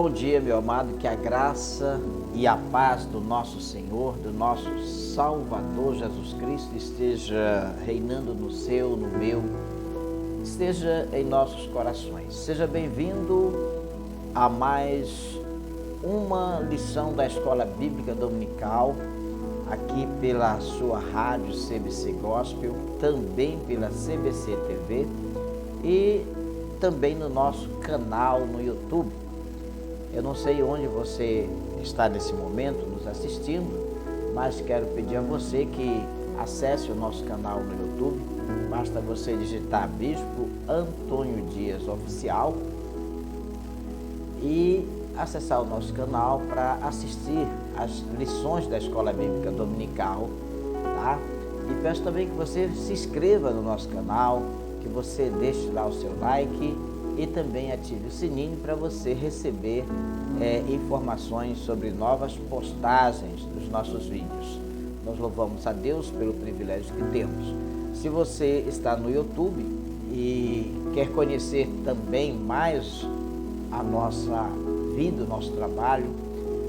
bom dia, meu amado, que a graça e a paz do nosso Senhor, do nosso Salvador Jesus Cristo esteja reinando no seu, no meu, esteja em nossos corações. Seja bem-vindo a mais uma lição da Escola Bíblica Dominical, aqui pela sua rádio CBC Gospel, também pela CBC TV e também no nosso canal no YouTube. Eu não sei onde você está nesse momento nos assistindo, mas quero pedir a você que acesse o nosso canal no YouTube. Basta você digitar Bispo Antônio Dias Oficial e acessar o nosso canal para assistir as lições da Escola Bíblica Dominical, tá? E peço também que você se inscreva no nosso canal, que você deixe lá o seu like e também ative o sininho para você receber informações sobre novas postagens dos nossos vídeos. Nós louvamos a Deus pelo privilégio que temos. Se você está no YouTube e quer conhecer também mais a nossa vida, o nosso trabalho,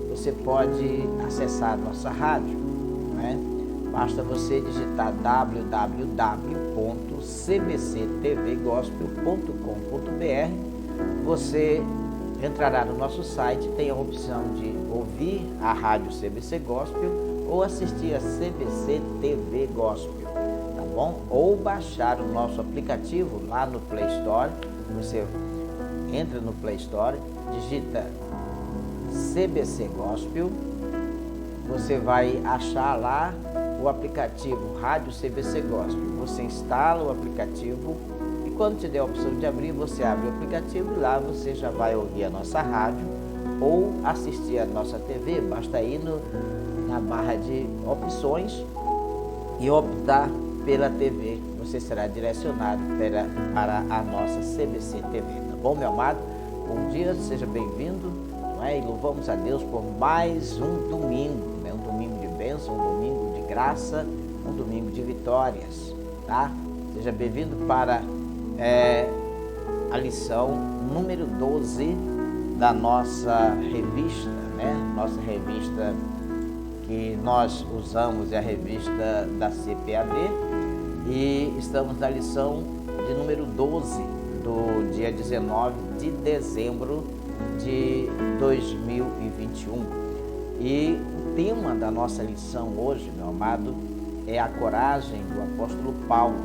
você pode acessar a nossa rádio, né? Basta você digitar www.cbctvgospel.com.br. Você entrará no nosso site, tem a opção de ouvir a rádio CBC Gospel ou assistir a CBC TV Gospel, tá bom? Ou baixar o nosso aplicativo lá no Play Store. Você entra no Play Store, digita CBC Gospel, você vai achar lá o aplicativo Rádio CBC Gospel. Você instala o aplicativo e quando te der a opção de abrir, você abre o aplicativo e lá você já vai ouvir a nossa rádio ou assistir a nossa TV. Basta ir na barra de opções e optar pela TV. Você será direcionado para a nossa CBC TV, tá bom, meu amado? Bom dia, seja bem-vindo, não é? E louvamos a Deus por mais um domingo, né? Um domingo de bênção, um domingo de graça, um domingo de vitórias, tá? Seja bem-vindo para a lição número 12 da nossa revista, né? Nossa revista que nós usamos é a revista da CPAD e estamos na lição de número 12 do dia 19 de dezembro de 2021. E o tema da nossa lição hoje, meu amado, é a coragem do apóstolo Paulo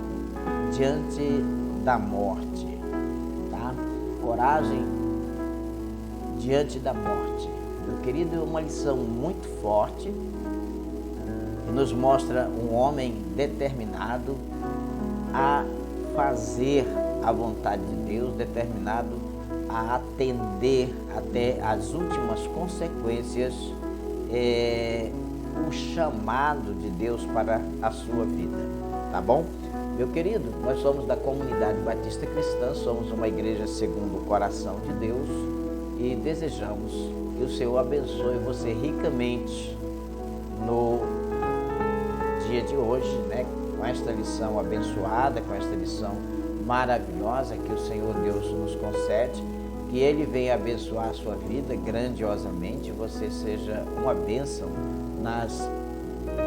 diante da morte, tá? Coragem diante da morte. Meu querido, é uma lição muito forte que nos mostra um homem determinado a fazer a vontade de Deus, determinado a atender até as últimas consequências o chamado de Deus para a sua vida, tá bom? Meu querido, nós somos da Comunidade Batista Cristã, somos uma igreja segundo o coração de Deus e desejamos que o Senhor abençoe você ricamente no dia de hoje, né? Com esta lição abençoada, com esta lição maravilhosa que o Senhor Deus nos concede, que Ele venha abençoar a sua vida grandiosamente, você seja uma bênção nas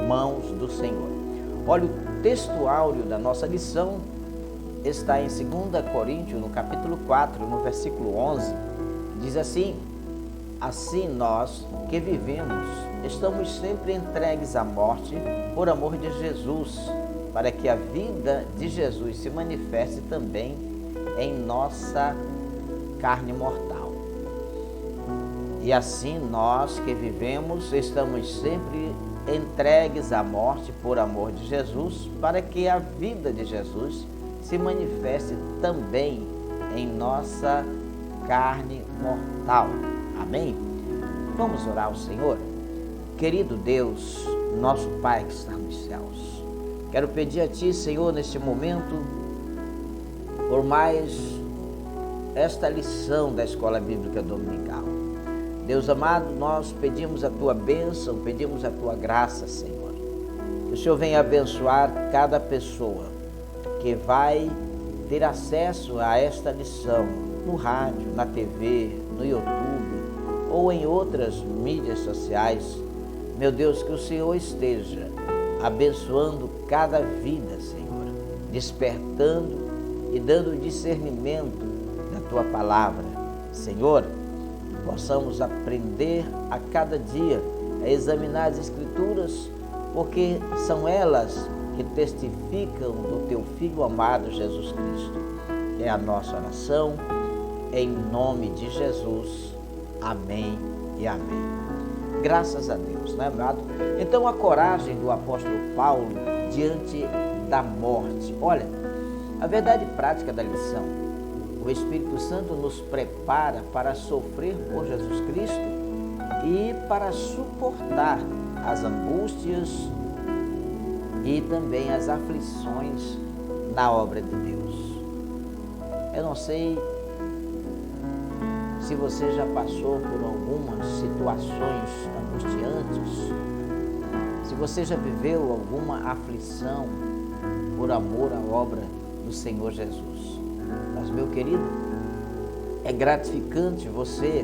mãos do Senhor. Olha, o texto áureo da nossa lição está em 2 Coríntios, no capítulo 4, no versículo 11, diz assim: assim nós que vivemos, estamos sempre entregues à morte por amor de Jesus, para que a vida de Jesus se manifeste também em nossa carne mortal. E assim nós que vivemos, estamos sempre entregues à morte por amor de Jesus, para que a vida de Jesus se manifeste também em nossa carne mortal. Amém? Vamos orar ao Senhor? Querido Deus, nosso Pai que está nos céus, quero pedir a Ti, Senhor, neste momento, por mais esta lição da Escola Bíblica Dominical. Deus amado, nós pedimos a Tua bênção, pedimos a Tua graça, Senhor. Que o Senhor venha abençoar cada pessoa que vai ter acesso a esta lição no rádio, na TV, no YouTube, ou em outras mídias sociais, meu Deus, que o Senhor esteja abençoando cada vida, Senhor, despertando e dando discernimento da Tua palavra. Senhor, possamos aprender a cada dia a examinar as Escrituras, porque são elas que testificam do Teu Filho amado Jesus Cristo. É a nossa oração, em nome de Jesus. Amém e amém. Graças a Deus, não é, amado? Então, a coragem do apóstolo Paulo diante da morte. Olha, a verdade prática da lição: o Espírito Santo nos prepara para sofrer por Jesus Cristo e para suportar as angústias e também as aflições na obra de Deus. Eu não sei se você já passou por algumas situações angustiantes, se você já viveu alguma aflição por amor à obra do Senhor Jesus. Mas, meu querido, é gratificante você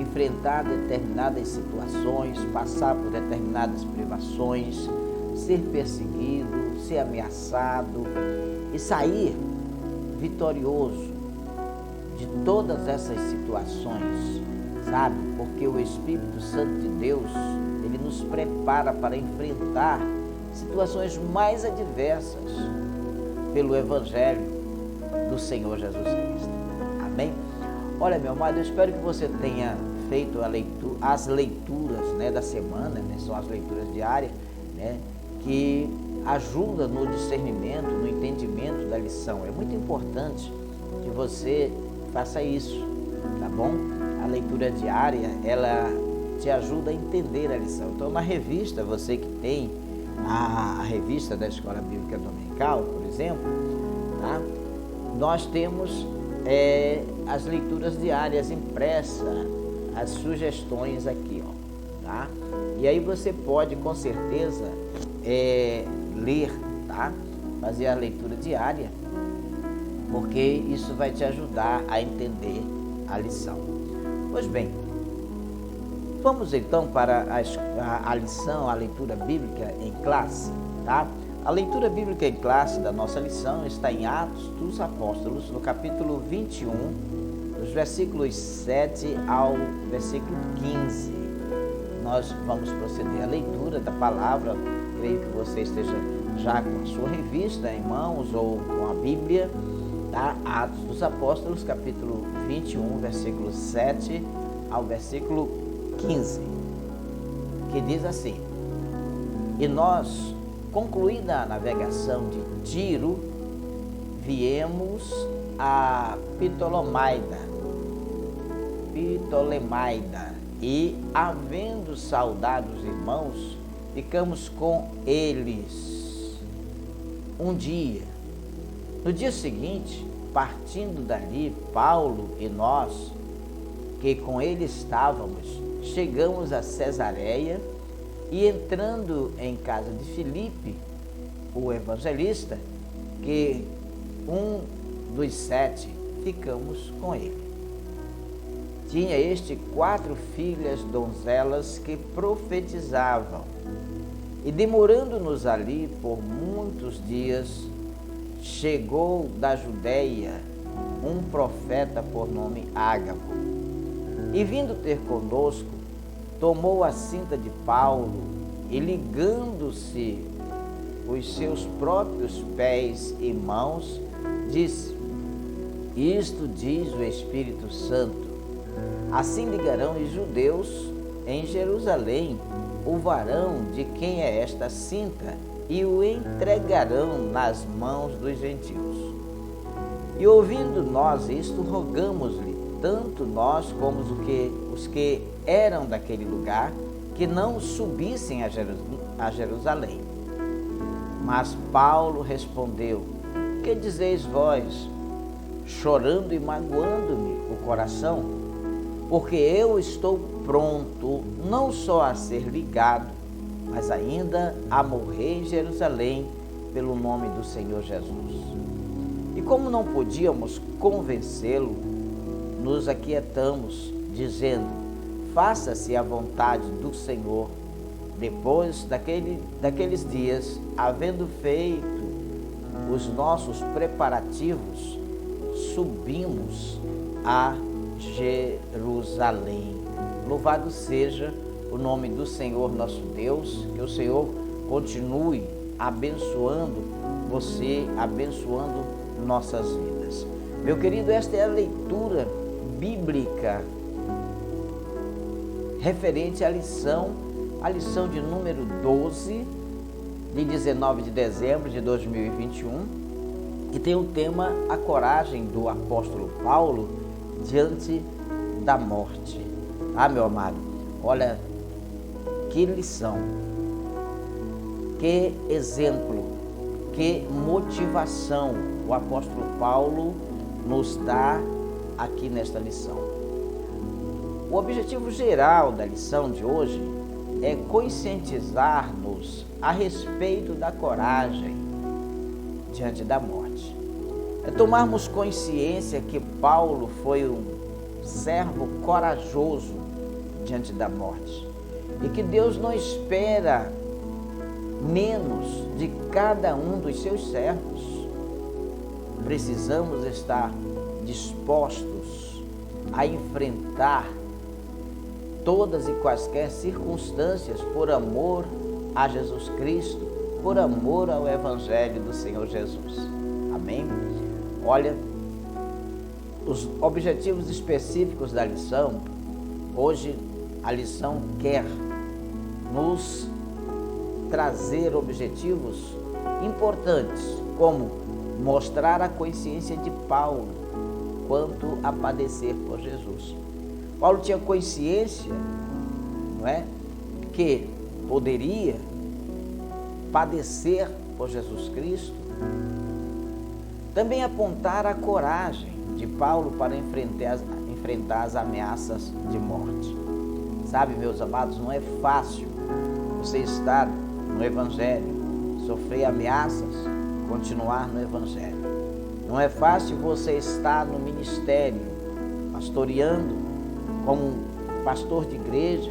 enfrentar determinadas situações, passar por determinadas privações, ser perseguido, ser ameaçado e sair vitorioso de todas essas situações, sabe? Porque o Espírito Santo de Deus, ele nos prepara para enfrentar situações mais adversas pelo Evangelho do Senhor Jesus Cristo. Amém? Olha, meu amado, eu espero que você tenha feito as leituras, né, da semana, né? São as leituras diárias, né, que ajudam no discernimento, no entendimento da lição. É muito importante que você faça isso, tá bom? A leitura diária, ela te ajuda a entender a lição. Então, na revista, você que tem a revista da Escola Bíblica Dominical, por exemplo, tá? Nós temos as leituras diárias impressas, as sugestões aqui, ó, tá? E aí você pode, com certeza, ler, tá? Fazer a leitura diária, porque isso vai te ajudar a entender a lição. Pois bem, vamos então para a lição, a leitura bíblica em classe, tá? A leitura bíblica em classe da nossa lição está em Atos dos Apóstolos, no capítulo 21, dos versículos 7 ao versículo 15. Nós vamos proceder à leitura da palavra. Creio que você esteja já com a sua revista em mãos ou com a Bíblia, tá? Atos dos Apóstolos, capítulo 21, versículo 7 ao versículo 15, que diz assim: E nós, concluída a navegação de Tiro, viemos a Ptolemaida, e, havendo saudado os irmãos, ficamos com eles um dia. No dia seguinte, partindo dali, Paulo e nós, que com ele estávamos, chegamos a Cesareia e, entrando em casa de Filipe, o evangelista, que um dos 7, ficamos com ele. Tinha este 4 filhas donzelas que profetizavam, e demorando-nos ali por muitos dias, chegou da Judeia um profeta por nome Ágabo, e vindo ter conosco, tomou a cinta de Paulo e, ligando-se os seus próprios pés e mãos, disse: Isto diz o Espírito Santo: assim ligarão os judeus em Jerusalém o varão de quem é esta cinta e o entregarão nas mãos dos gentios. E ouvindo nós isto, rogamos-lhe, tanto nós como os que eram daquele lugar, que não subissem a Jerusalém. Mas Paulo respondeu: Que dizeis vós, chorando e magoando-me o coração? Porque eu estou pronto não só a ser ligado, mas ainda a morrer em Jerusalém pelo nome do Senhor Jesus. E como não podíamos convencê-lo, nos aquietamos, dizendo: faça-se a vontade do Senhor. Depois daqueles dias, havendo feito os nossos preparativos, subimos a Jerusalém. Louvado seja o nome do Senhor nosso Deus, que o Senhor continue abençoando você, abençoando nossas vidas. Meu querido, esta é a leitura bíblica referente à lição de número 12, de 19 de dezembro de 2021, que tem o tema A Coragem do Apóstolo Paulo diante da morte. Ah, meu amado, olha que lição, que exemplo, que motivação o apóstolo Paulo nos dá aqui nesta lição. O objetivo geral da lição de hoje é conscientizar-nos a respeito da coragem diante da morte. É tomarmos consciência que Paulo foi um servo corajoso diante da morte e que Deus não espera menos de cada um dos seus servos. Precisamos estar dispostos a enfrentar todas e quaisquer circunstâncias por amor a Jesus Cristo, por amor ao Evangelho do Senhor Jesus. Amém? Olha, os objetivos específicos da lição, hoje a lição quer nos trazer objetivos importantes, como mostrar a consciência de Paulo quanto a padecer por Jesus. Paulo tinha consciência, não é, que poderia padecer por Jesus Cristo. Também apontar a coragem de Paulo para enfrentar as ameaças de morte. Sabe, meus amados, não é fácil você estar no Evangelho, sofrer ameaças, continuar no Evangelho. Não é fácil você estar no ministério, pastoreando, como pastor de igreja,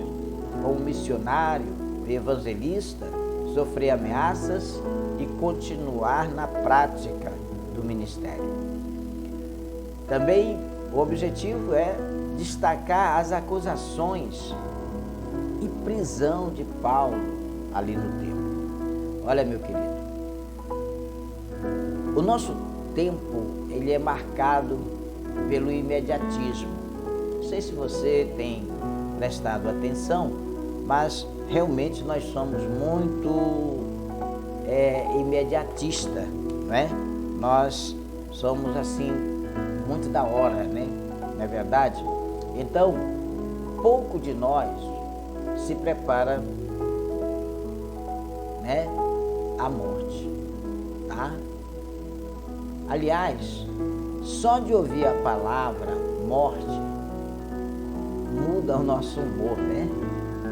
como missionário, evangelista, sofrer ameaças e continuar na prática do ministério. Também o objetivo é destacar as acusações e prisão de Paulo ali no tempo. Olha, meu querido, o nosso tempo, ele é marcado pelo imediatismo. Não sei se você tem prestado atenção, mas realmente nós somos muito imediatista, né? Nós somos assim, muito da hora, né? Não é verdade? Então, pouco de nós se prepara, né, à morte, tá? Aliás, só de ouvir a palavra morte muda o nosso humor, né?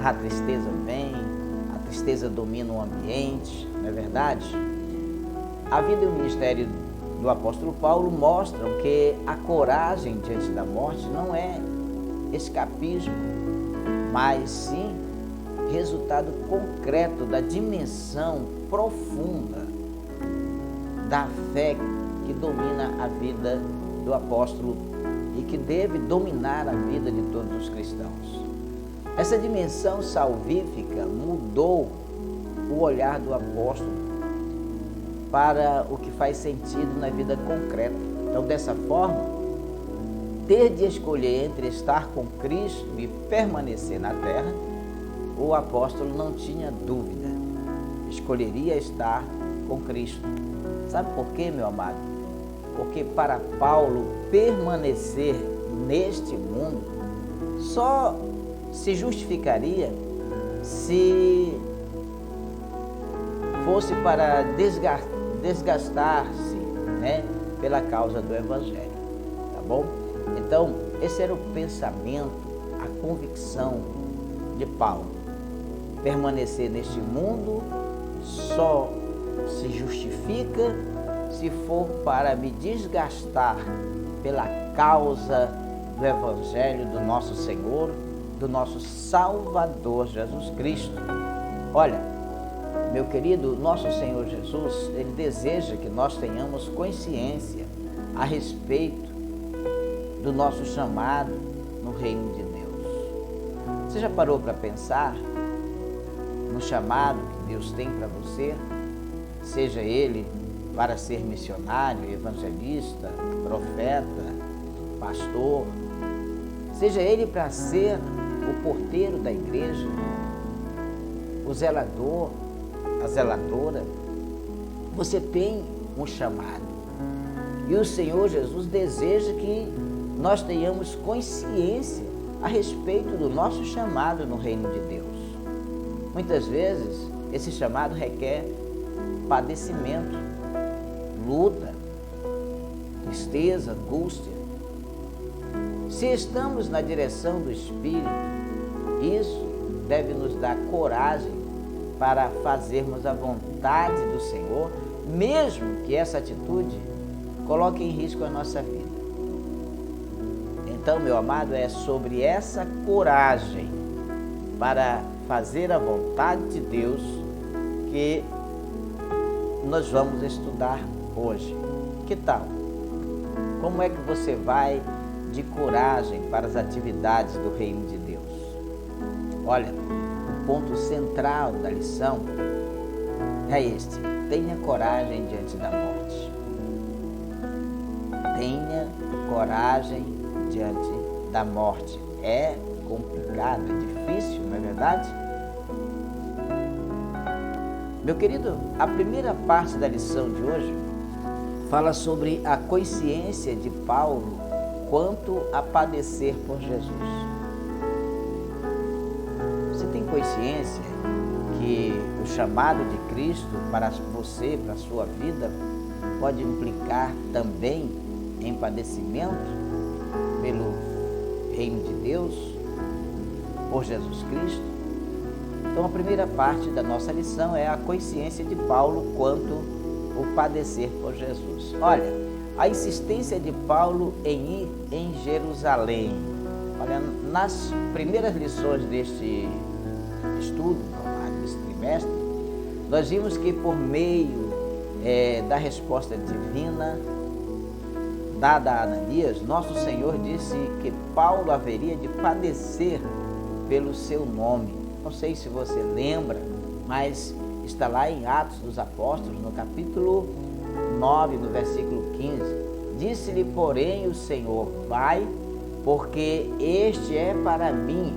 A tristeza vem, a tristeza domina o ambiente, não é verdade? A vida e o ministério do apóstolo Paulo mostram que a coragem diante da morte não é escapismo, mas sim resultado concreto da dimensão profunda da fé que domina a vida do apóstolo e que deve dominar a vida de todos os cristãos. Essa dimensão salvífica mudou o olhar do apóstolo para o que faz sentido na vida concreta. Então, dessa forma, ter de escolher entre estar com Cristo e permanecer na terra, o apóstolo não tinha dúvida, escolheria estar com Cristo. Sabe por quê, meu amado? Porque para Paulo permanecer neste mundo só se justificaria se fosse para desgastar-se, né, pela causa do Evangelho, tá bom? Então, esse era o pensamento, a convicção de Paulo. Permanecer neste mundo só se justifica se for para me desgastar pela causa do Evangelho do nosso Senhor do nosso Salvador Jesus Cristo. Olha, meu querido, nosso Senhor Jesus, Ele deseja que nós tenhamos consciência a respeito do nosso chamado no reino de Deus. Você já parou para pensar no chamado que Deus tem para você? Seja ele para ser missionário, evangelista, profeta, pastor, seja ele para ser o porteiro da igreja, o zelador, a zeladora. Você tem um chamado. E o Senhor Jesus deseja que nós tenhamos consciência a respeito do nosso chamado no reino de Deus. Muitas vezes, esse chamado requer padecimento, luta, tristeza, angústia. Se estamos na direção do Espírito, isso deve nos dar coragem para fazermos a vontade do Senhor, mesmo que essa atitude coloque em risco a nossa vida. Então, meu amado, é sobre essa coragem para fazer a vontade de Deus que nós vamos estudar hoje. Que tal? Como é que você vai de coragem para as atividades do reino de Deus? Olha, o ponto central da lição é este: tenha coragem diante da morte. Tenha coragem diante da morte. É complicado, é difícil, não é verdade? Meu querido, a primeira parte da lição de hoje fala sobre a consciência de Paulo quanto a padecer por Jesus. Você tem consciência que o chamado de Cristo para você, para a sua vida, pode implicar também em padecimento pelo reino de Deus, por Jesus Cristo? Então, a primeira parte da nossa lição é a consciência de Paulo quanto o padecer por Jesus. Olha, a insistência de Paulo em ir em Jerusalém. Olha, nas primeiras lições deste estudo, desse trimestre, nós vimos que por meio da resposta divina dada a Ananias, nosso Senhor disse que Paulo haveria de padecer pelo seu nome. Não sei se você lembra, mas está lá em Atos dos Apóstolos, no capítulo 9, no versículo 15. Disse-lhe, porém, o Senhor: vai, porque este é para mim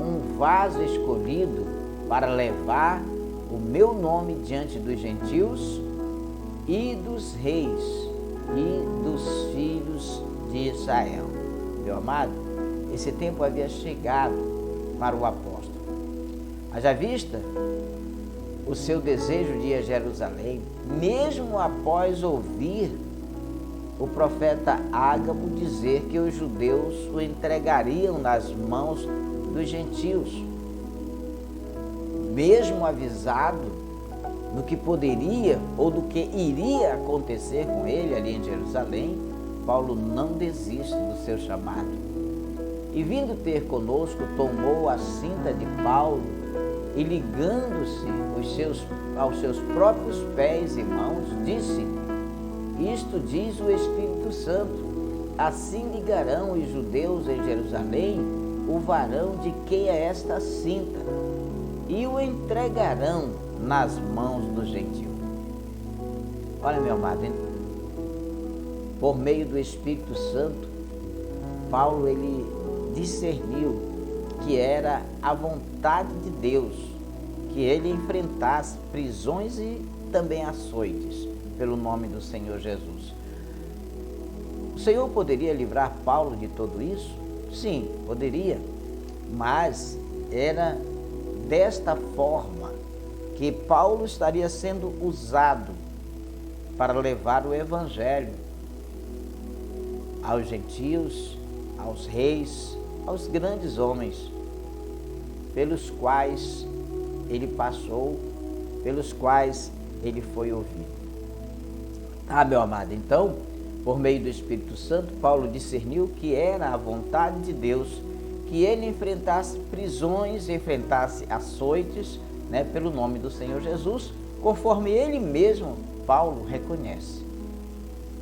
um vaso escolhido para levar o meu nome diante dos gentios e dos reis e dos filhos de Israel. Meu amado, esse tempo havia chegado para o apóstolo. Haja vista o seu desejo de ir a Jerusalém, mesmo após ouvir o profeta Ágabo dizer que os judeus o entregariam nas mãos dos gentios. Mesmo avisado do que poderia ou do que iria acontecer com ele ali em Jerusalém, Paulo não desiste do seu chamado. E vindo ter conosco, tomou a cinta de Paulo e, ligando-se aos seus próprios pés e mãos, disse: isto diz o Espírito Santo, assim ligarão os judeus em Jerusalém o varão de quem é esta cinta, e o entregarão nas mãos do gentio. Olha, meu amado, por meio do Espírito Santo, Paulo ele discerniu que era a vontade de Deus que ele enfrentasse prisões e também açoites pelo nome do Senhor Jesus. O Senhor poderia livrar Paulo de tudo isso? Sim, poderia, mas era desta forma que Paulo estaria sendo usado para levar o Evangelho aos gentios, aos reis, aos grandes homens pelos quais ele passou, pelos quais ele foi ouvido. Meu amado, então, por meio do Espírito Santo, Paulo discerniu que era a vontade de Deus que ele enfrentasse prisões, enfrentasse açoites, né, pelo nome do Senhor Jesus, conforme ele mesmo, Paulo, reconhece.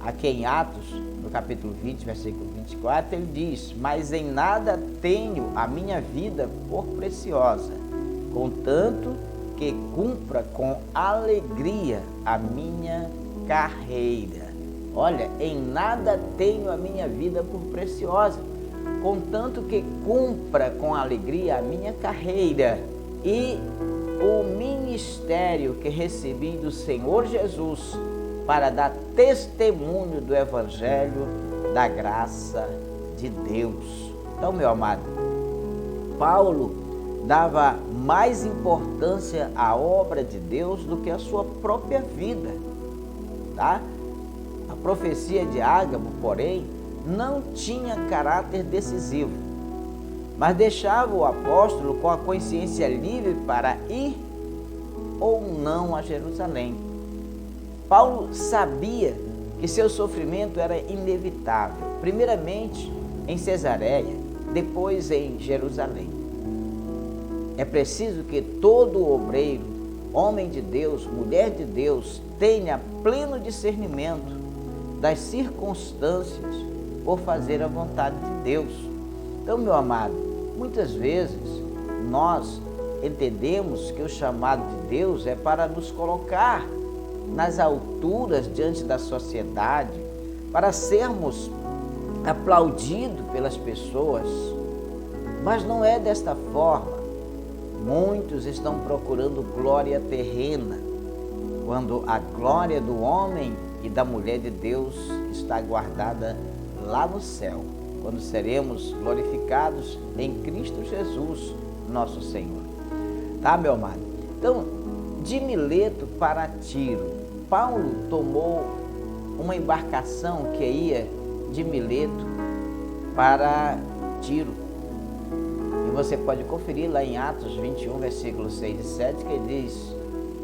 Aqui em Atos, no capítulo 20, versículo 24, ele diz: mas em nada tenho a minha vida por preciosa, contanto que cumpra com alegria a minha carreira. Olha, em nada tenho a minha vida por preciosa, contanto que cumpra com alegria a minha carreira e o ministério que recebi do Senhor Jesus para dar testemunho do Evangelho da graça de Deus. Então, meu amado, Paulo dava mais importância à obra de Deus do que à sua própria vida, tá? A profecia de Ágabo, porém, não tinha caráter decisivo, mas deixava o apóstolo com a consciência livre para ir ou não a Jerusalém. Paulo sabia que seu sofrimento era inevitável, primeiramente em Cesareia, depois em Jerusalém. É preciso que todo obreiro, homem de Deus, mulher de Deus, tenha pleno discernimento das circunstâncias por fazer a vontade de Deus. Então, meu amado, muitas vezes nós entendemos que o chamado de Deus é para nos colocar nas alturas diante da sociedade, para sermos aplaudidos pelas pessoas, mas não é desta forma. Muitos estão procurando glória terrena, quando a glória do homem e da mulher de Deus está guardada lá no céu, quando seremos glorificados em Cristo Jesus, nosso Senhor. Tá, meu amado? Então, de Mileto para Tiro, Paulo tomou uma embarcação que ia de Mileto para Tiro. E você pode conferir lá em Atos 21, versículos 6 e 7, que diz: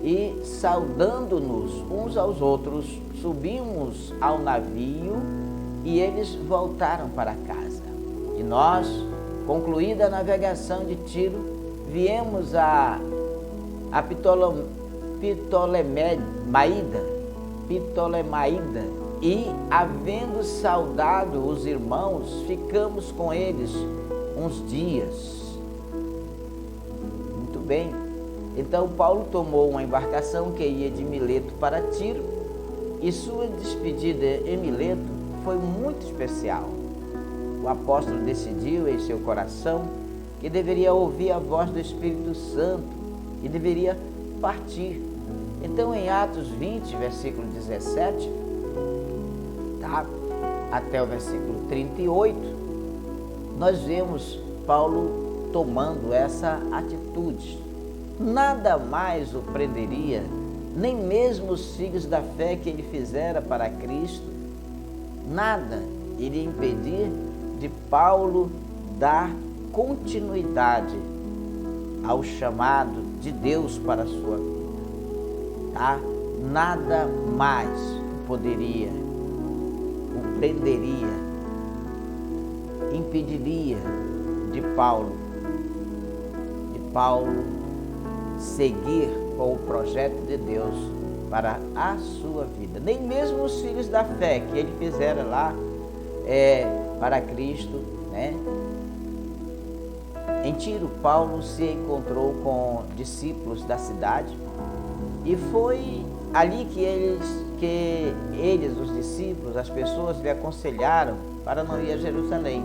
e saudando-nos uns aos outros, subimos ao navio e eles voltaram para casa. E nós, concluída a navegação de Tiro, viemos a Ptolemaida, e, havendo saudado os irmãos, ficamos com eles uns dias. Muito bem. Então Paulo tomou uma embarcação que ia de Mileto para Tiro, e sua despedida em Mileto foi muito especial. O apóstolo decidiu em seu coração que deveria ouvir a voz do Espírito Santo e deveria partir. Então, em Atos 20, versículo 17, tá? Até o versículo 38, nós vemos Paulo tomando essa atitude. Nada mais o prenderia, nem mesmo os filhos da fé que ele fizera para Cristo, nada iria impedir de Paulo dar continuidade ao chamado de Deus para a sua vida, tá? Nada mais poderia, o prenderia, impediria de Paulo seguir com o projeto de Deus para a sua vida. Nem mesmo os filhos da fé que ele fizera lá para Cristo, né? Em Tiro, Paulo se encontrou com discípulos da cidade e foi ali que eles, os discípulos, as pessoas lhe aconselharam para não ir a Jerusalém,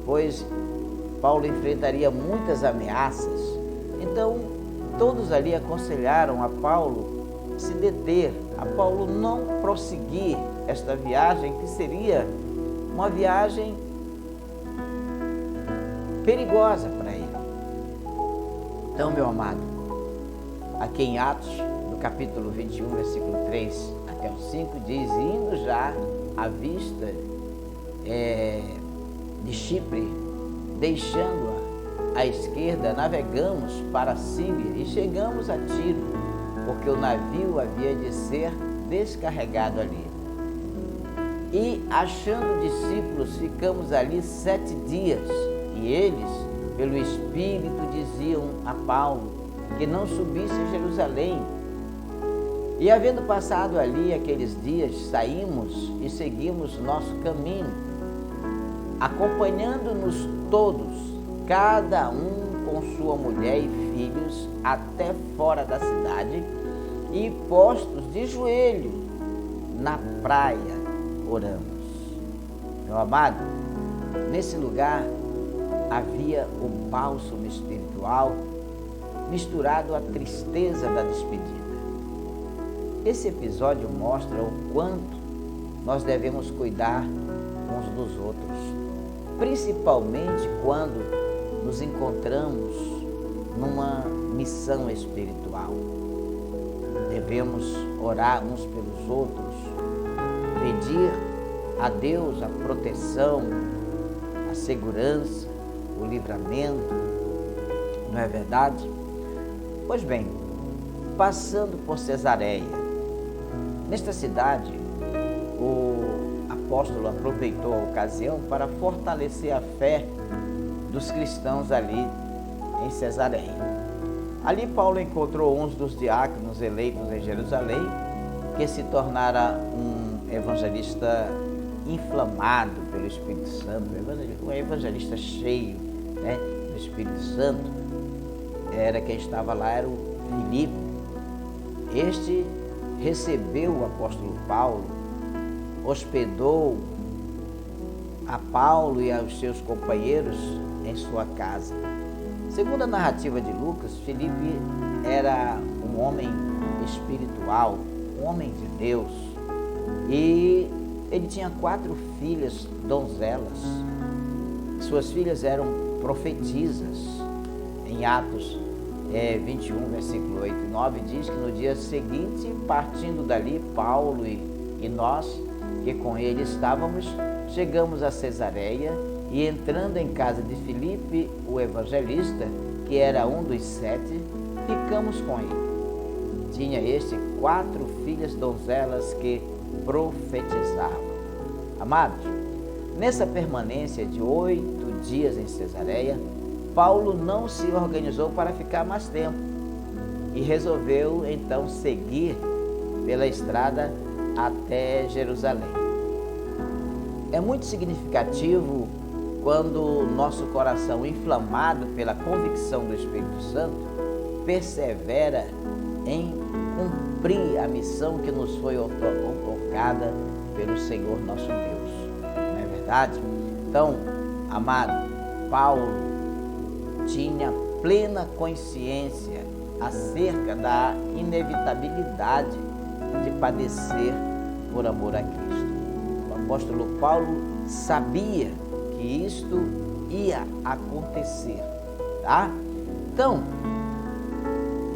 pois Paulo enfrentaria muitas ameaças. Então, todos ali aconselharam a Paulo se deter, a Paulo não prosseguir esta viagem, que seria uma viagem perigosa para ele. Então, meu amado, aqui em Atos, no capítulo 21, versículo 3 até o 5, diz: indo já à vista de Chipre, deixando-a à esquerda, navegamos para a Síria e chegamos a Tiro, porque o navio havia de ser descarregado ali. E, achando discípulos, ficamos ali 7 dias, E eles, pelo Espírito, diziam a Paulo que não subisse a Jerusalém. E havendo passado ali aqueles dias, saímos e seguimos nosso caminho, acompanhando-nos todos, cada um com sua mulher e filhos, até fora da cidade, e postos de joelho na praia, oramos. Meu amado, nesse lugar havia o bálsamo espiritual misturado à tristeza da despedida. Esse episódio mostra o quanto nós devemos cuidar uns dos outros, principalmente quando nos encontramos numa missão espiritual. Devemos orar uns pelos outros, pedir a Deus a proteção, a segurança, o livramento, não é verdade? Pois bem, passando por Cesareia, nesta cidade, o apóstolo aproveitou a ocasião para fortalecer a fé dos cristãos ali em Cesareia. Ali Paulo encontrou uns dos diáconos eleitos em Jerusalém, que se tornara um evangelista inflamado pelo Espírito Santo, um evangelista cheio, do Espírito Santo. Quem estava lá era o Filipe. Este recebeu o apóstolo Paulo, hospedou a Paulo e aos seus companheiros em sua casa. Segundo a narrativa de Lucas, Filipe era um homem espiritual, um homem de Deus, e ele tinha 4 filhas donzelas. Suas filhas eram profetisas. Em Atos 21, versículo 8 e 9, diz que no dia seguinte, partindo dali, Paulo e nós, que com ele estávamos, chegamos a Cesareia, e entrando em casa de Filipe, o evangelista, que era um dos 7, ficamos com ele. Tinha este 4 filhas donzelas que profetizavam. Amados, nessa permanência de 8 dias em Cesareia, Paulo não se organizou para ficar mais tempo e resolveu então seguir pela estrada até Jerusalém. É muito significativo quando nosso coração, inflamado pela convicção do Espírito Santo, persevera em cumprir a missão que nos foi otorgada pelo Senhor nosso Deus. Não é verdade? Então, amado, Paulo tinha plena consciência acerca da inevitabilidade de padecer por amor a Cristo. O apóstolo Paulo sabia que isto ia acontecer, tá? Então,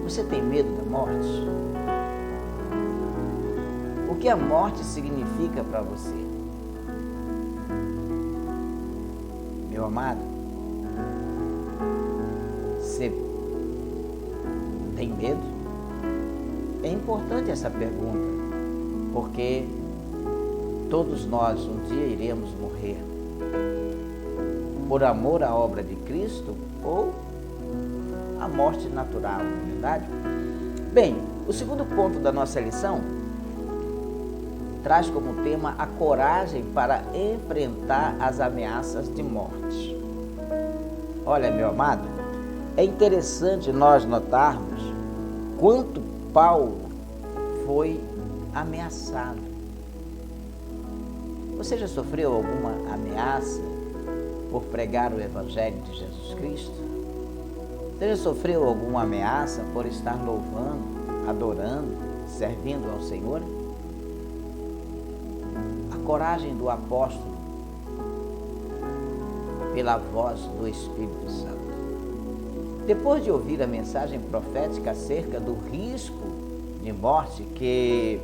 você tem medo da morte? O que a morte significa para você? Meu amado, você tem medo? É importante essa pergunta, porque todos nós um dia iremos morrer. Por amor à obra de Cristo ou a morte natural, não é verdade? Bem, o segundo ponto da nossa lição traz como tema a coragem para enfrentar as ameaças de morte. Olha, meu amado, é interessante nós notarmos quanto Paulo foi ameaçado. Você já sofreu alguma ameaça por pregar o Evangelho de Jesus Cristo? Você já sofreu alguma ameaça por estar louvando, adorando, servindo ao Senhor? A coragem do apóstolo pela voz do Espírito Santo. Depois de ouvir a mensagem profética acerca do risco de morte que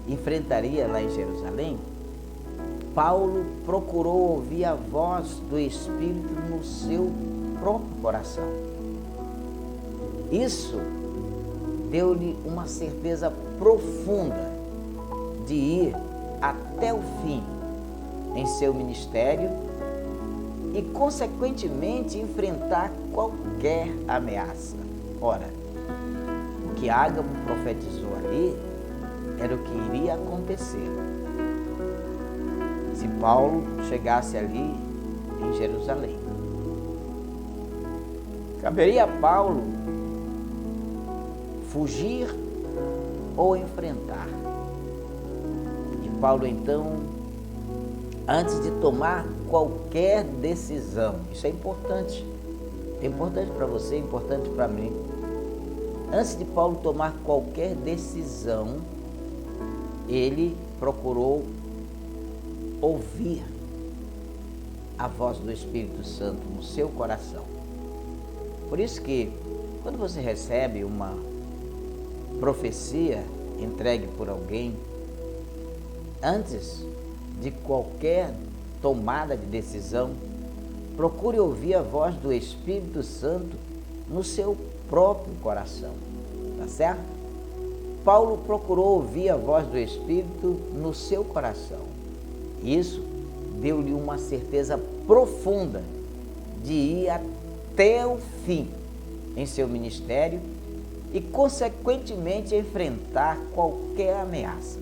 enfrentaria lá em Jerusalém, Paulo procurou ouvir a voz do Espírito no seu próprio coração. Isso deu-lhe uma certeza profunda de ir até o fim em seu ministério e, consequentemente, enfrentar qualquer ameaça. Ora, o que Ágabo profetizou ali era o que iria acontecer se Paulo chegasse ali em Jerusalém. Caberia a Paulo fugir ou enfrentar. E Paulo, então, antes de tomar qualquer decisão, isso é importante para você, é importante para mim. Antes de Paulo tomar qualquer decisão, ele procurou ouvir a voz do Espírito Santo no seu coração. Por isso que, quando você recebe uma profecia entregue por alguém, antes de qualquer tomada de decisão, procure ouvir a voz do Espírito Santo no seu próprio coração, tá certo? Paulo procurou ouvir a voz do Espírito no seu coração. Isso deu-lhe uma certeza profunda de ir até o fim em seu ministério e, consequentemente, enfrentar qualquer ameaça.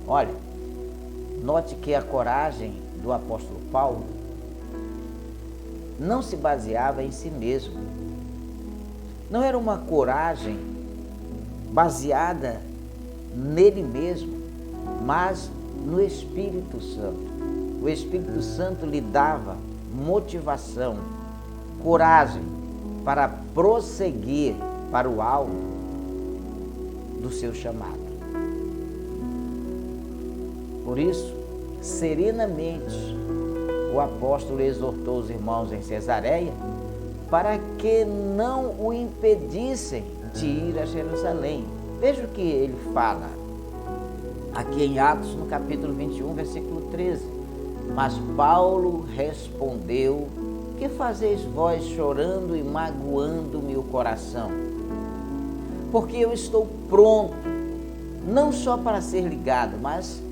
Olha, note que a coragem do apóstolo Paulo não se baseava em si mesmo. Não era uma coragem baseada nele mesmo, mas no Espírito Santo. O Espírito Santo lhe dava motivação, coragem para prosseguir para o alvo do seu chamado. Por isso, serenamente, o apóstolo exortou os irmãos em Cesareia para que não o impedissem de ir a Jerusalém. Veja o que ele fala aqui em Atos, no capítulo 21, versículo 13. Mas Paulo respondeu: que fazeis vós chorando e magoando-me o coração? Porque eu estou pronto, não só para ser ligado, mas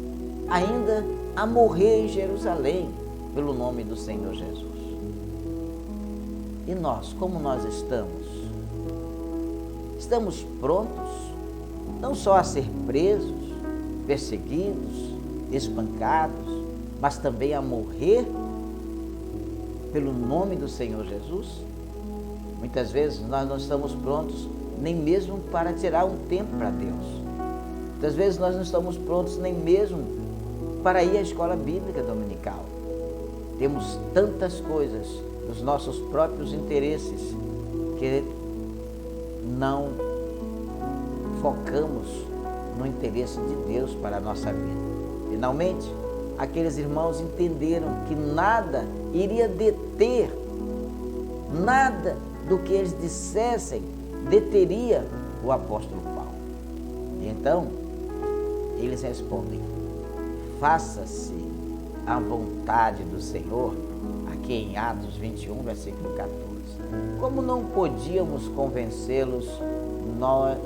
ainda a morrer em Jerusalém, pelo nome do Senhor Jesus. E nós, como nós estamos? Estamos prontos, não só a ser presos, perseguidos, espancados, mas também a morrer pelo nome do Senhor Jesus? Muitas vezes nós não estamos prontos nem mesmo para tirar um tempo para Deus. Muitas vezes nós não estamos prontos nem mesmo para ir à escola bíblica dominical. Temos tantas coisas dos nossos próprios interesses que não focamos no interesse de Deus para a nossa vida. Finalmente, aqueles irmãos entenderam que nada iria deter, nada do que eles dissessem deteria o apóstolo Paulo. E então, eles respondem: faça-se a vontade do Senhor, aqui em Atos 21, versículo 14. Como não podíamos convencê-los, nós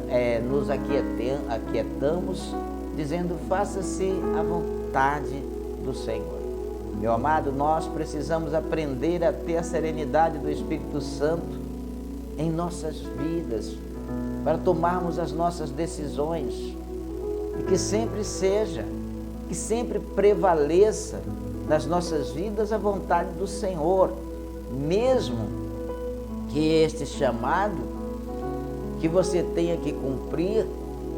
nos aquietamos, dizendo: faça-se a vontade do Senhor. Meu amado, nós precisamos aprender a ter a serenidade do Espírito Santo em nossas vidas, para tomarmos as nossas decisões, e que sempre prevaleça nas nossas vidas a vontade do Senhor, mesmo que este chamado que você tenha que cumprir,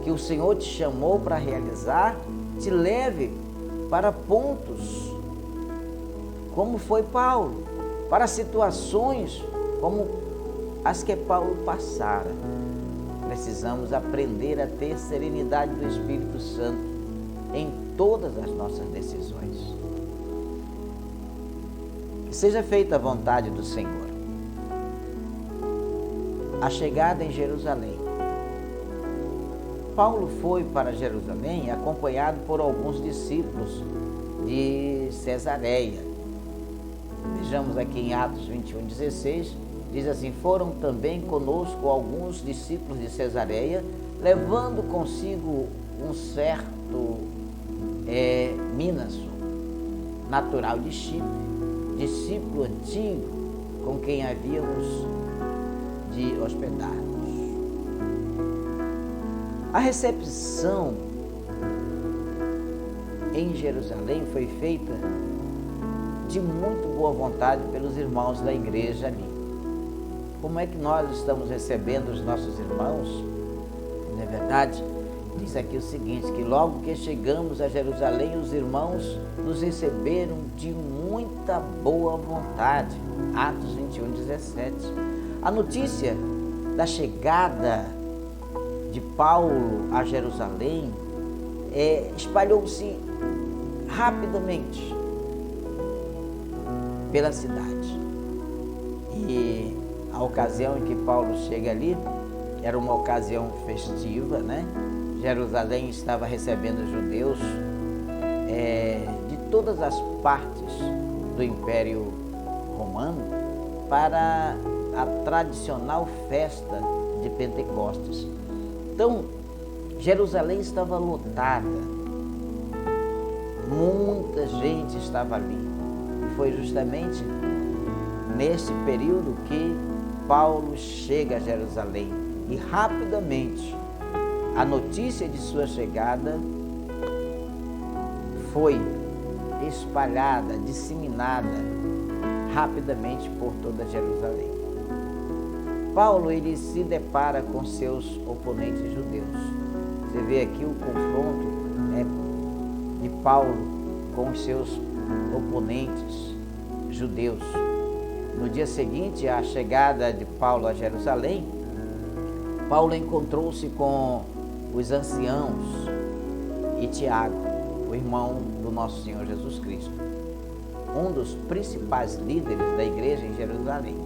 que o Senhor te chamou para realizar, te leve para pontos como foi Paulo, para situações como as que Paulo passara. Precisamos aprender a ter serenidade do Espírito Santo em todas as nossas decisões. Que seja feita a vontade do Senhor. A chegada em Jerusalém. Paulo foi para Jerusalém acompanhado por alguns discípulos de Cesareia. Vejamos aqui em Atos 21:16, diz assim: foram também conosco alguns discípulos de Cesareia, levando consigo um certo Minason, natural de Chipre, discípulo antigo com quem havíamos de hospedar-nos. A recepção em Jerusalém foi feita de muito boa vontade pelos irmãos da igreja ali. Como é que nós estamos recebendo os nossos irmãos? Não é verdade? Diz aqui o seguinte, que logo que chegamos a Jerusalém, os irmãos nos receberam de muita boa vontade. Atos 21, 17. A notícia da chegada de Paulo a Jerusalém espalhou-se rapidamente pela cidade. E a ocasião em que Paulo chega ali era uma ocasião festiva, né? Jerusalém estava recebendo judeus de todas as partes do Império Romano para a tradicional festa de Pentecostes. Então, Jerusalém estava lotada, muita gente estava ali. E foi justamente nesse período que Paulo chega a Jerusalém e rapidamente a notícia de sua chegada foi espalhada, disseminada rapidamente por toda Jerusalém. Paulo, ele se depara com seus oponentes judeus. Você vê aqui o confronto de Paulo com os seus oponentes judeus. No dia seguinte à chegada de Paulo a Jerusalém, Paulo encontrou-se com os anciãos e Tiago, o irmão do nosso Senhor Jesus Cristo, um dos principais líderes da igreja em Jerusalém.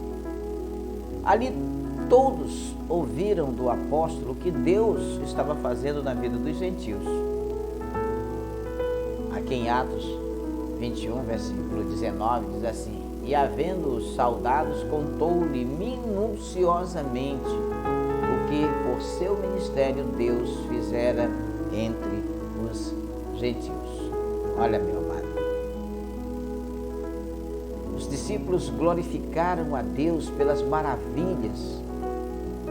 Ali todos ouviram do apóstolo o que Deus estava fazendo na vida dos gentios. Aqui em Atos 21, versículo 19, diz assim: e havendo-os saudados, contou-lhe minuciosamente o que por seu ministério Deus fizera entre os gentios. Olha, meu amado, os discípulos glorificaram a Deus pelas maravilhas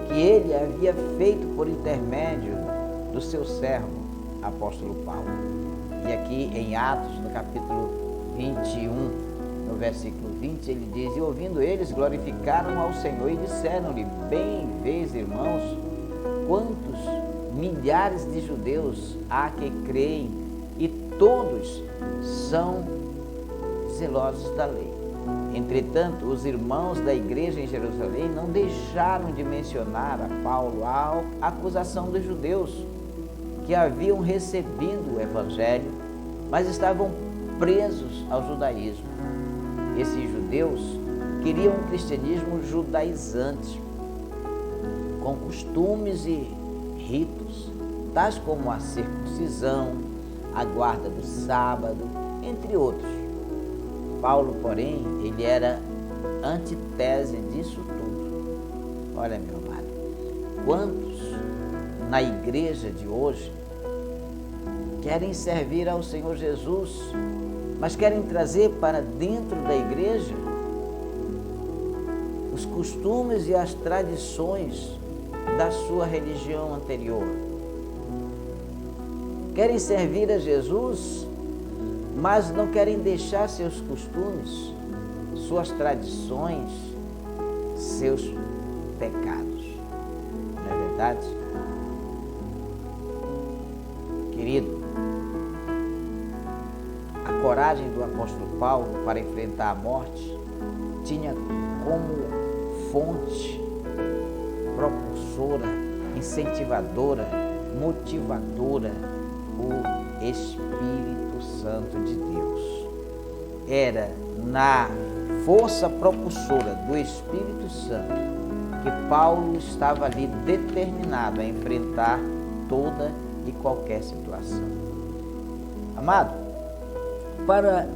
que ele havia feito por intermédio do seu servo, apóstolo Paulo. E aqui em Atos, no capítulo 21, no versículo 20, ele diz: e ouvindo eles, glorificaram ao Senhor e disseram-lhe: bem vês, irmãos, quantos milhares de judeus há que creem, e todos são zelosos da lei. Entretanto, os irmãos da igreja em Jerusalém não deixaram de mencionar a Paulo a acusação dos judeus que haviam recebido o evangelho, mas estavam presos ao judaísmo. Esses judeus queriam um cristianismo judaizante, com costumes e ritos, tais como a circuncisão, a guarda do sábado, entre outros. Paulo, porém, ele era antítese disso tudo. Olha, meu amado, quantos na igreja de hoje querem servir ao Senhor Jesus, mas querem trazer para dentro da igreja os costumes e as tradições da sua religião anterior. Querem servir a Jesus, mas não querem deixar seus costumes, suas tradições, seus pecados. Não é verdade? Querido, a coragem do apóstolo Paulo para enfrentar a morte tinha como fonte propulsora, incentivadora, motivadora o Espírito Santo de Deus. Era na força propulsora do Espírito Santo que Paulo estava ali determinado a enfrentar toda e qualquer situação. Amado, para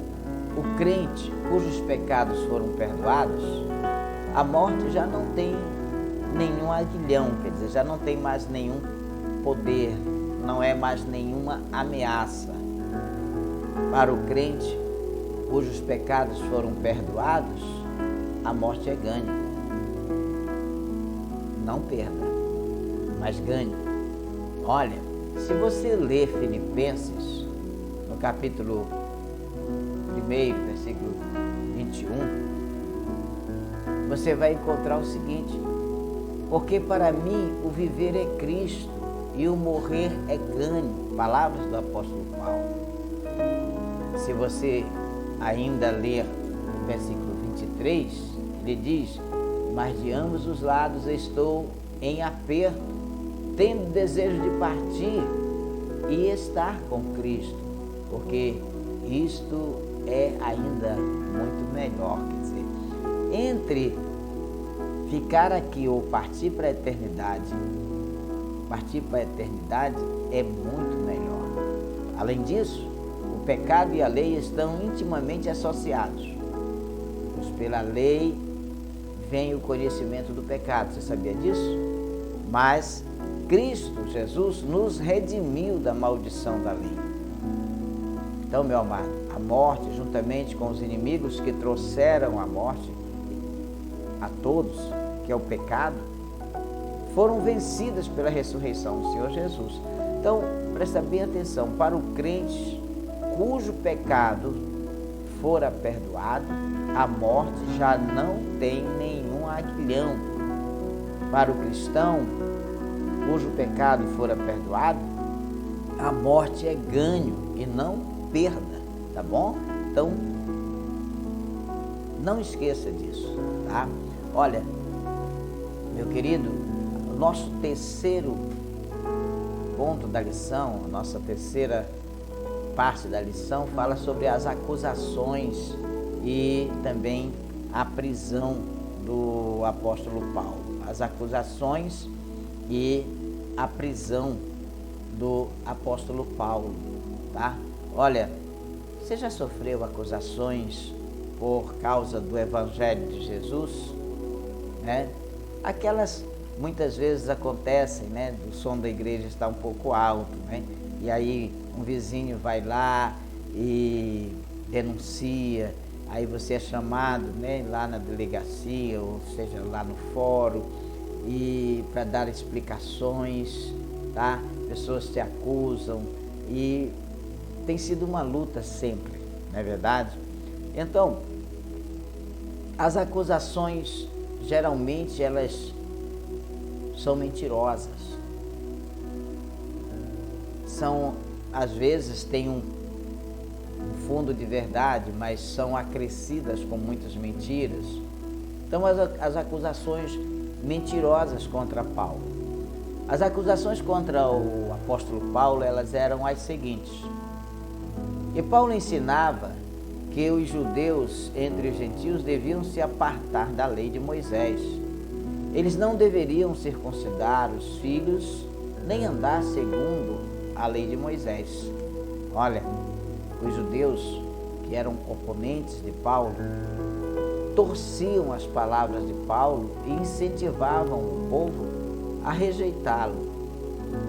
o crente cujos pecados foram perdoados, a morte já não tem nenhum aguilhão, quer dizer, já não tem mais nenhum poder, não é mais nenhuma ameaça. Para o crente, cujos pecados foram perdoados, a morte é ganho. Não perda, mas ganhe. Olha, se você ler Filipenses, no capítulo 1, versículo 21, você vai encontrar o seguinte: porque para mim o viver é Cristo e o morrer é ganho. Palavras do apóstolo Paulo. Se você ainda ler o versículo 23, ele diz: mas de ambos os lados estou em aperto, tendo desejo de partir e estar com Cristo, porque isto é ainda muito melhor. Quer dizer, entre ficar aqui ou partir para a eternidade é muito melhor. Além disso, o pecado e a lei estão intimamente associados. Pois pela lei vem o conhecimento do pecado. Você sabia disso? Mas Cristo Jesus nos redimiu da maldição da lei. Então, meu amado, a morte, juntamente com os inimigos que trouxeram a morte a todos, que é o pecado, foram vencidas pela ressurreição do Senhor Jesus. Então, presta bem atenção: para o crente cujo pecado fora perdoado, a morte já não tem nenhum aguilhão. Para o cristão cujo pecado fora perdoado, a morte é ganho e não perda, tá bom? Então, não esqueça disso, tá? Olha, meu querido, o nosso terceiro ponto da lição, a nossa terceira parte da lição, fala sobre as acusações e também a prisão do apóstolo Paulo. As acusações e a prisão do apóstolo Paulo, tá? Olha, você já sofreu acusações por causa do Evangelho de Jesus, né? Aquelas muitas vezes acontecem, né? O som da igreja está um pouco alto, né? E aí um vizinho vai lá e denuncia, aí você é chamado, né, lá na delegacia, ou seja, lá no fórum, e para dar explicações, tá? Pessoas te acusam e tem sido uma luta sempre, não é verdade? Então, as acusações, geralmente, elas são mentirosas. São, às vezes, tem um fundo de verdade, mas são acrescidas com muitas mentiras. Então, as acusações mentirosas contra Paulo. As acusações contra o apóstolo Paulo, elas eram as seguintes. E Paulo ensinava que os judeus entre os gentios deviam se apartar da lei de Moisés. Eles não deveriam circuncidar os filhos, nem andar segundo a lei de Moisés. Olha, os judeus que eram oponentes de Paulo torciam as palavras de Paulo e incentivavam o povo a rejeitá-lo.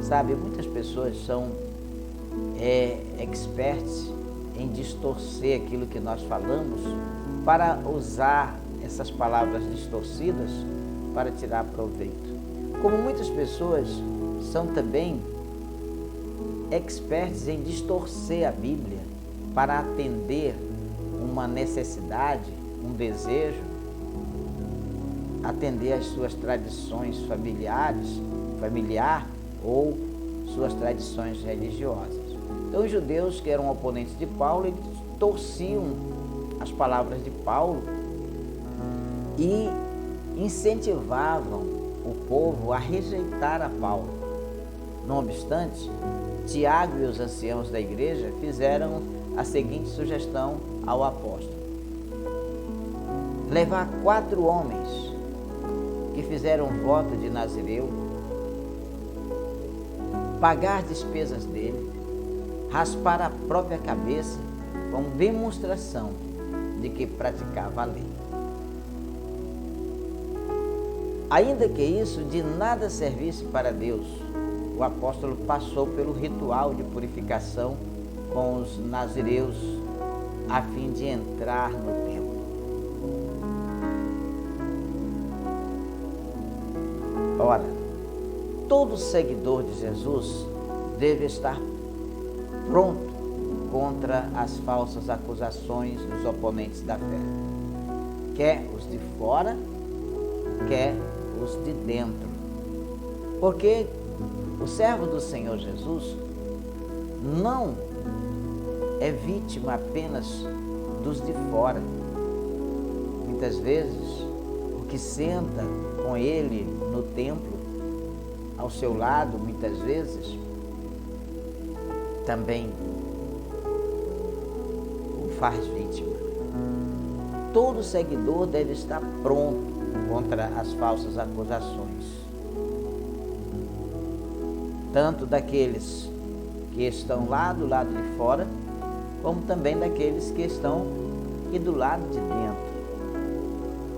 Sabe, muitas pessoas são experts em distorcer aquilo que nós falamos para usar essas palavras distorcidas para tirar proveito. Como muitas pessoas são também experts em distorcer a Bíblia para atender uma necessidade, um desejo, atender às suas tradições familiar ou suas tradições religiosas. Então, os judeus que eram oponentes de Paulo, eles torciam as palavras de Paulo e incentivavam o povo a rejeitar a Paulo. Não obstante, Tiago e os anciãos da igreja fizeram a seguinte sugestão ao apóstolo: levar 4 homens que fizeram voto de Nazireu, pagar despesas dele, raspar a própria cabeça como demonstração de que praticava a lei. Ainda que isso de nada servisse para Deus, o apóstolo passou pelo ritual de purificação com os nazireus a fim de entrar no templo. Ora, todo seguidor de Jesus deve estar pronto contra as falsas acusações dos oponentes da fé, quer os de fora, quer os de dentro. Porque o servo do Senhor Jesus não é vítima apenas dos de fora. Muitas vezes, o que senta com ele no templo, ao seu lado, muitas vezes, também o faz vítima. Todo seguidor deve estar pronto contra as falsas acusações, tanto daqueles que estão lá do lado de fora, como também daqueles que estão aqui do lado de dentro.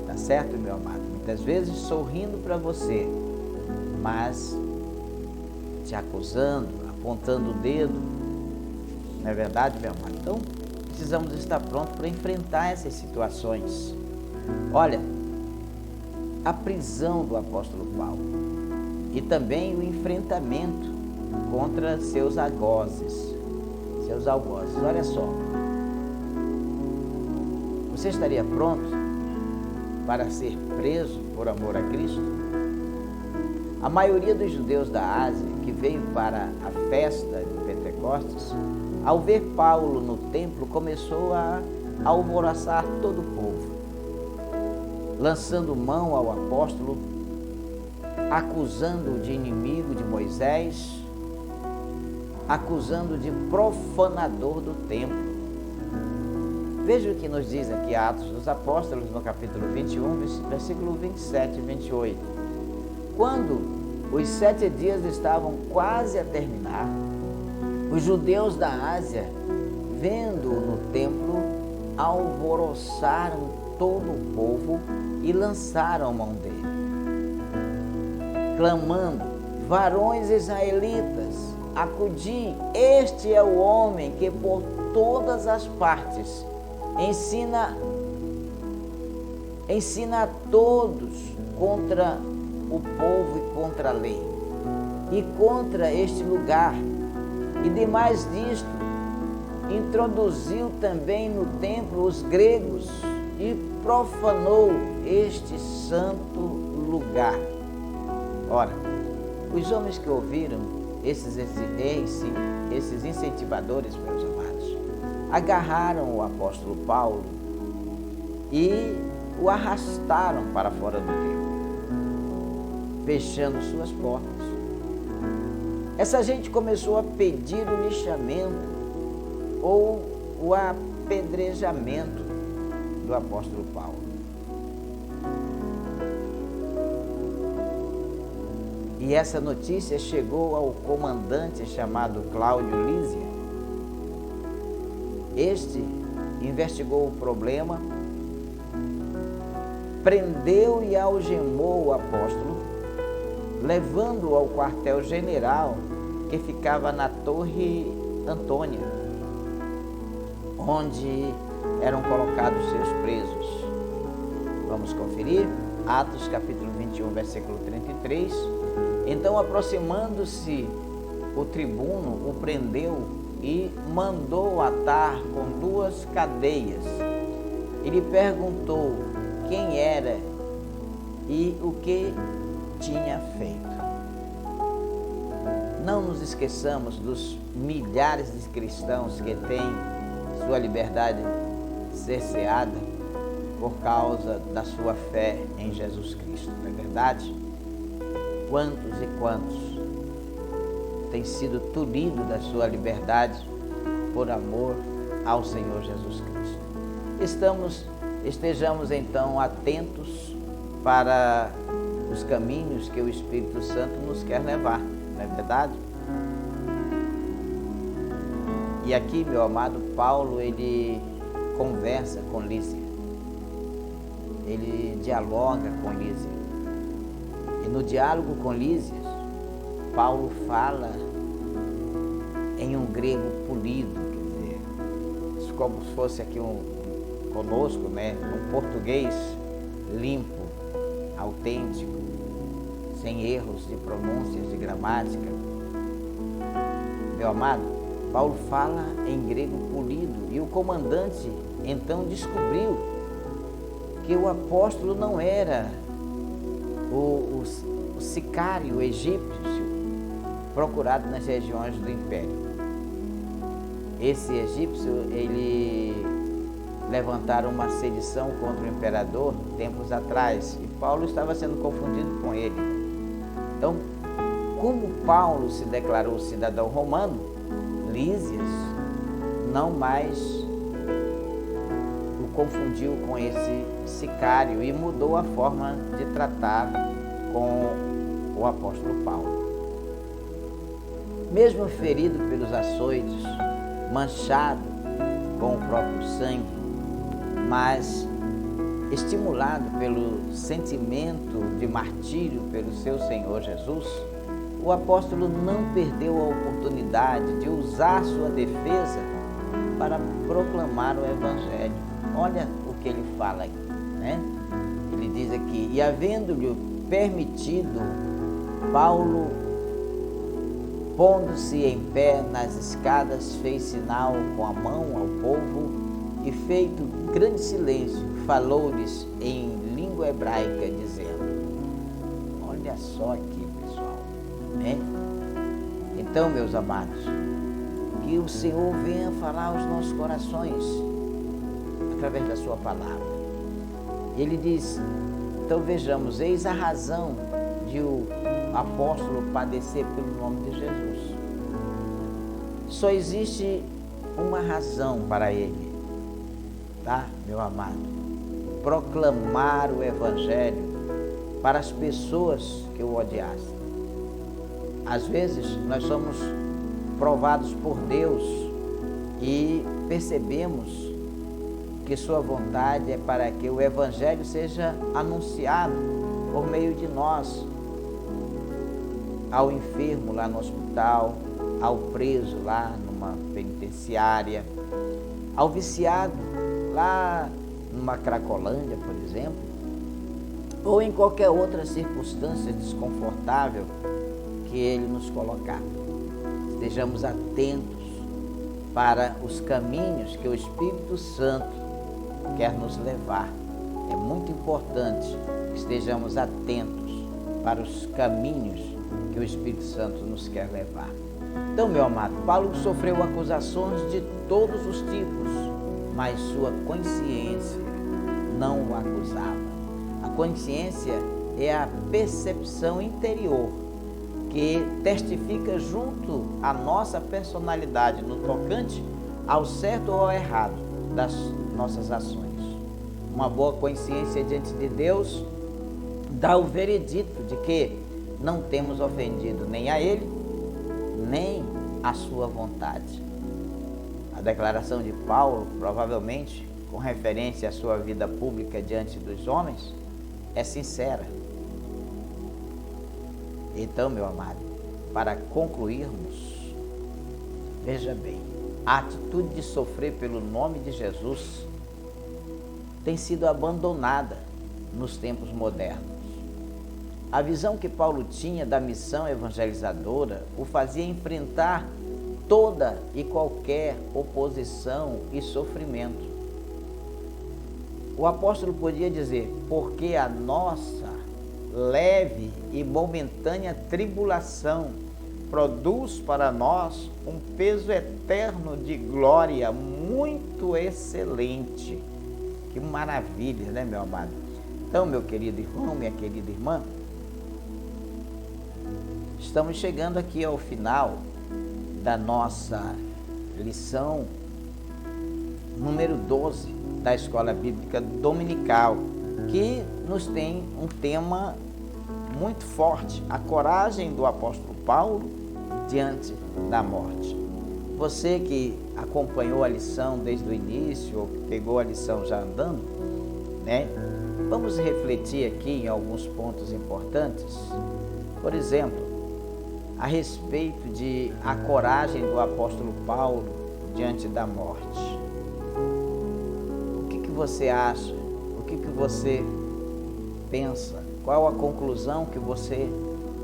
Tá certo, meu amado? Muitas vezes sorrindo para você, mas te acusando, apontando o dedo. Não é verdade, meu amado? Então, precisamos estar prontos para enfrentar essas situações. Olha, a prisão do apóstolo Paulo e também o enfrentamento contra seus algozes. Olha só, você estaria pronto para ser preso por amor a Cristo? A maioria dos judeus da Ásia que veio para a festa de Pentecostes, ao ver Paulo no templo, começou a alvoroçar todo o povo, lançando mão ao apóstolo, acusando-o de inimigo de Moisés, acusando de profanador do templo. Veja o que nos diz aqui Atos dos Apóstolos, no capítulo 21, versículo 27 e 28. Quando os 7 dias estavam quase a terminar, os judeus da Ásia, vendo-o no templo, alvoroçaram todo o povo e lançaram mão dele, clamando: varões israelitas, acudi, este é o homem que por todas as partes ensina a todos contra o povo e contra a lei, e contra este lugar. E demais disto, introduziu também no templo os gregos e profanou este santo lugar. Ora, os homens que ouviram esses incentivadores, meus amados, agarraram o apóstolo Paulo e o arrastaram para fora do templo, fechando suas portas. Essa gente começou a pedir o lixamento ou o apedrejamento do apóstolo Paulo. E essa notícia chegou ao comandante chamado Cláudio Lísia. Este investigou o problema, prendeu e algemou o apóstolo, levando-o ao quartel-general que ficava na Torre Antônia, onde eram colocados seus presos. Vamos conferir? Atos capítulo 21, versículo 33. Então, aproximando-se o tribuno, o prendeu e mandou atar com 2 cadeias. Ele perguntou quem era e o que tinha feito. Não nos esqueçamos dos milhares de cristãos que têm sua liberdade cerceada por causa da sua fé em Jesus Cristo, não é verdade? Quantos e quantos têm sido tolhidos da sua liberdade por amor ao Senhor Jesus Cristo? Estejamos então atentos para os caminhos que o Espírito Santo nos quer levar, não é verdade? E aqui, meu amado, Paulo, ele conversa com Lísia, ele dialoga com Lísia. E no diálogo com Lísia, Paulo fala em um grego polido, quer dizer, como se fosse aqui conosco, né? Um português limpo, autêntico, sem erros de pronúncias, de gramática. Meu amado, Paulo fala em grego polido e o comandante então descobriu que o apóstolo não era o sicário egípcio procurado nas regiões do império. Esse egípcio, ele levantaram uma sedição contra o imperador tempos atrás e Paulo estava sendo confundido com ele. Então, como Paulo se declarou cidadão romano, Lísias não mais o confundiu com esse sicário e mudou a forma de tratar com o apóstolo Paulo. Mesmo ferido pelos açoites, manchado com o próprio sangue, mas estimulado pelo sentimento de martírio pelo seu Senhor Jesus, o apóstolo não perdeu a oportunidade de usar sua defesa para proclamar o Evangelho. Olha o que ele fala aqui, né? Ele diz aqui: e havendo-lhe permitido, Paulo, pondo-se em pé nas escadas, fez sinal com a mão ao povo e, feito grande silêncio, falou-lhes em língua hebraica, dizendo: olha só aqui, pessoal, né? Então, meus amados, que o Senhor venha falar aos nossos corações através da sua palavra. Ele diz, então vejamos, eis a razão de o apóstolo padecer pelo nome de Jesus. Só existe uma razão para ele, tá, meu amado? Proclamar o Evangelho para as pessoas que o odiassem. Às vezes nós somos provados por Deus e percebemos que sua vontade é para que o Evangelho seja anunciado por meio de nós, ao enfermo lá no hospital, ao preso lá numa penitenciária, ao viciado lá numa Cracolândia, por exemplo, ou em qualquer outra circunstância desconfortável que ele nos colocar. Estejamos atentos para os caminhos que o Espírito Santo quer nos levar. É muito importante que estejamos atentos para os caminhos que o Espírito Santo nos quer levar. Então, meu amado, Paulo sofreu acusações de todos os tipos, mas sua consciência não o acusava. A consciência é a percepção interior que testifica junto à nossa personalidade no tocante ao certo ou ao errado das nossas ações. Uma boa consciência diante de Deus dá o veredito de que não temos ofendido nem a Ele, nem a sua vontade. A declaração de Paulo, provavelmente com referência à sua vida pública diante dos homens, é sincera. Então, meu amado, para concluirmos, veja bem, a atitude de sofrer pelo nome de Jesus tem sido abandonada nos tempos modernos. A visão que Paulo tinha da missão evangelizadora o fazia enfrentar toda e qualquer oposição e sofrimento. O apóstolo podia dizer, porque a nossa leve e momentânea tribulação produz para nós um peso eterno de glória muito excelente. Que maravilha, né, meu amado? Então, meu querido irmão, minha querida irmã, estamos chegando aqui ao final da nossa lição número 12 da Escola Bíblica Dominical, que nos tem um tema muito forte, a coragem do apóstolo Paulo diante da morte. Você que acompanhou a lição desde o início, ou que pegou a lição já andando, né? Vamos refletir aqui em alguns pontos importantes. Por exemplo, a respeito de a coragem do apóstolo Paulo diante da morte. você acha? O que você pensa? Qual a conclusão que você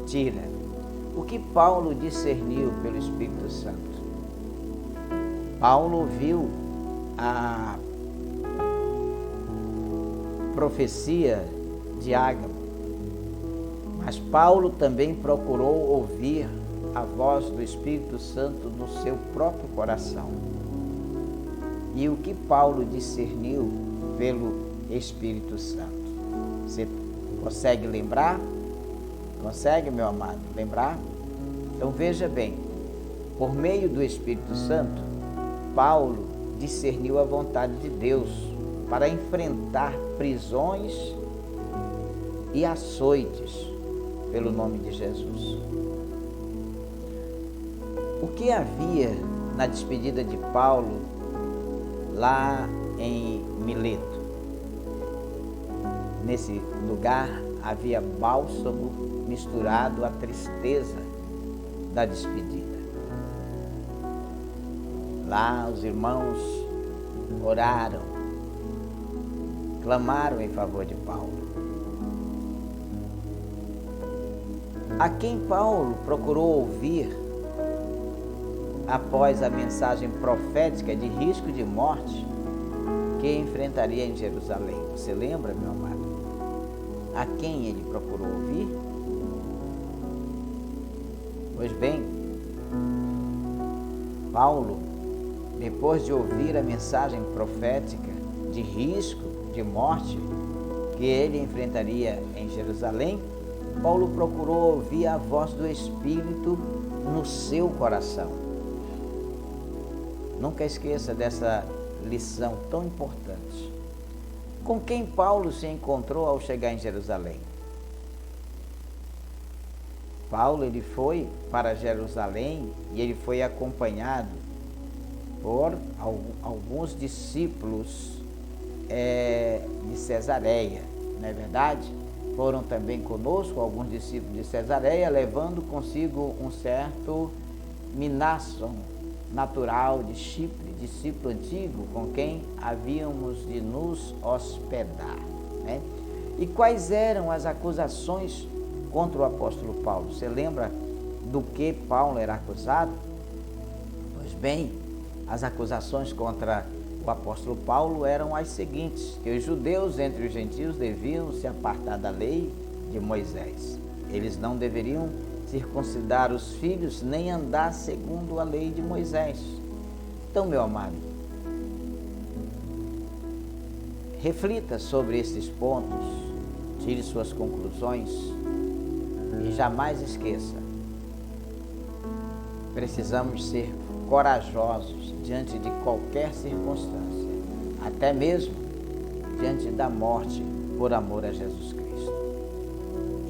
tira? O que Paulo discerniu pelo Espírito Santo? Paulo ouviu a profecia de Ágabo, mas Paulo também procurou ouvir a voz do Espírito Santo no seu próprio coração. E o que Paulo discerniu pelo Espírito Santo? Você consegue lembrar? Consegue, meu amado, lembrar? Então veja bem, por meio do Espírito Santo, Paulo discerniu a vontade de Deus para enfrentar prisões e açoites pelo nome de Jesus. O que havia na despedida de Paulo lá em Mileto? Nesse lugar havia bálsamo misturado à tristeza da despedida. Lá os irmãos oraram, clamaram em favor de Paulo. A quem Paulo procurou ouvir após a mensagem profética de risco de morte que enfrentaria em Jerusalém? Você lembra, meu amado? A quem ele procurou ouvir? Pois bem, Paulo, depois de ouvir a mensagem profética de risco de morte que ele enfrentaria em Jerusalém, Paulo procurou ouvir a voz do Espírito no seu coração. Nunca esqueça dessa lição tão importante. Com quem Paulo se encontrou ao chegar em Jerusalém? Paulo, ele foi para Jerusalém e ele foi acompanhado por alguns discípulos de Cesareia, não é verdade? Foram também conosco alguns discípulos de Cesareia, levando consigo um certo Mnason, natural de Chipre, discípulo antigo com quem havíamos de nos hospedar, né? E quais eram as acusações contra o apóstolo Paulo? Você lembra do que Paulo era acusado? Pois bem, as acusações contra o apóstolo Paulo eram as seguintes: que os judeus entre os gentios deviam se apartar da lei de Moisés. Eles não deveriam circuncidar os filhos, nem andar segundo a lei de Moisés. Então, meu amado, reflita sobre esses pontos, tire suas conclusões e jamais esqueça, precisamos ser corajosos diante de qualquer circunstância, até mesmo diante da morte, por amor a Jesus Cristo.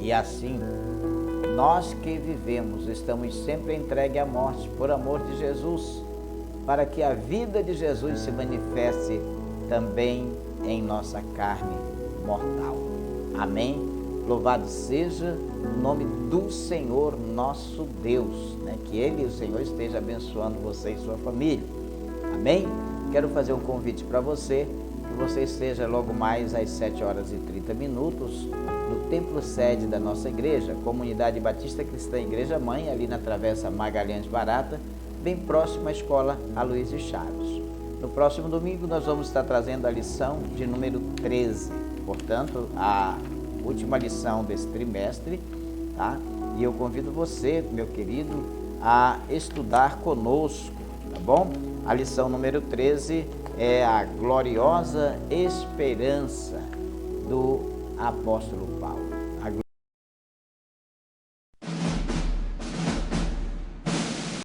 E assim, nós que vivemos, estamos sempre entregues à morte por amor de Jesus, para que a vida de Jesus se manifeste também em nossa carne mortal. Amém? Louvado seja o nome do Senhor nosso Deus, né? Que Ele, o Senhor, esteja abençoando você e sua família. Amém? Quero fazer um convite para você, que você esteja logo mais às 7h30 no templo sede da nossa igreja, Comunidade Batista Cristã Igreja Mãe, ali na Travessa Magalhães Barata, bem próximo à Escola Aloysio Chaves. No próximo domingo nós vamos estar trazendo a lição de número 13, portanto, a última lição desse trimestre, tá? E eu convido você, meu querido, a estudar conosco, tá bom? A lição número 13 é a gloriosa esperança do apóstolo Paulo.